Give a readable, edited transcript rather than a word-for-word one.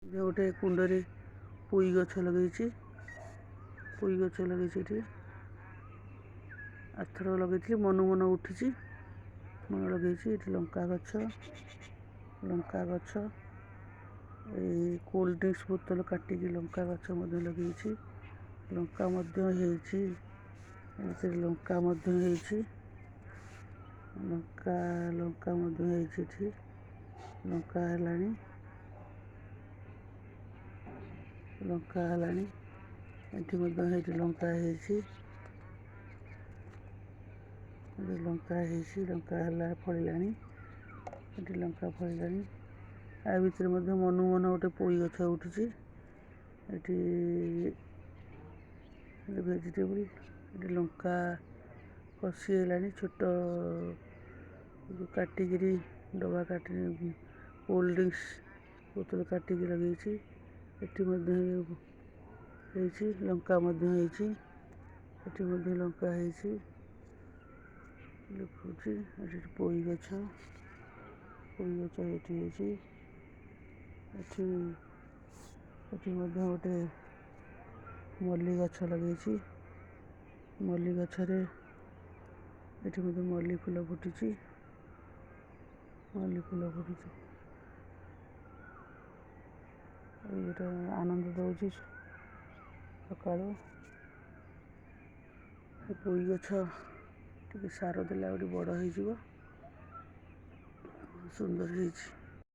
ଗୋଟେ କୁଣ୍ଡରେ ପୋଇ ଗଛ ଲଗେଇଛି। ପୋଇ ଗଛ ଲଗେଇଛି ଏଠି। ଆରଥର ଲଗେଇଥିଲି ମନୁ ମନ ଉଠିଛି। ମନ ଲଗେଇଛି ଏଠି ଲଙ୍କା ଗଛ ଏଇ କୋଲ୍ଡ ଡ୍ରିଙ୍କସ୍ ବୋତଲ କାଟିକି ଲଙ୍କା ଗଛ ମଧ୍ୟ ଲଗେଇଛି। ଲଙ୍କା ମଧ୍ୟ ହେଇଛି। ଏଥିରେ ଲଙ୍କା ମଧ୍ୟ ହେଇଛି। ଲଙ୍କା ମଧ୍ୟ ହେଇଛି ଏଠି। ଲଙ୍କା ହେଲାଣି। ଏଠି ମଧ୍ୟ ହେଇଠି ଲଙ୍କା ହେଇଛି। ଲଙ୍କା ହେଲା ଫଳିଲାଣି। ଏଠି ଲଙ୍କା ଫଳିଲାଣି। ଆ ଭିତରେ ମଧ୍ୟ ମନୁ ମନ ଗୋଟେ ପୋଇ ଗଛ ଉଠିଛି। ଏଠି ଭେଜିଟେବୁଲ ଏଠି ଲଙ୍କା କଷି ହେଲାଣି। ଛୋଟ କାଟିକିରି ଡବା କାଟି କୋଲ୍ଡ ଡ୍ରିଙ୍କସ୍ ବୋତଲ କାଟିକି ଲଗେଇଛି। ଏଠି ମଧ୍ୟ ହେଇଛି। ଲଙ୍କା ମଧ୍ୟ ହେଇଛି। ଏଠି ମଧ୍ୟ ଲଙ୍କା ହେଇଛି। ଦେଖୁଛି ଏଠି ପୋଇ ଗଛ ଏଠି ହେଇଛି। ଏଠି ମଧ୍ୟ ଗୋଟେ ମଲ୍ଲି ଗଛ ଲଗେଇଛି। ମଲ୍ଲି ଗଛରେ ଏଠି ମଧ୍ୟ ମଲ୍ଲି ଫୁଲ ଫୁଟିଛି। ଏଇଟା ଆନନ୍ଦ ଦଉଛି ସକାଳୁ। ପୋଇ ଗଛ ଟିକେ ସାର ଦେଲେ ଆହୁରି ବଡ଼ ହେଇଯିବ। ସୁନ୍ଦର ହେଇଛି।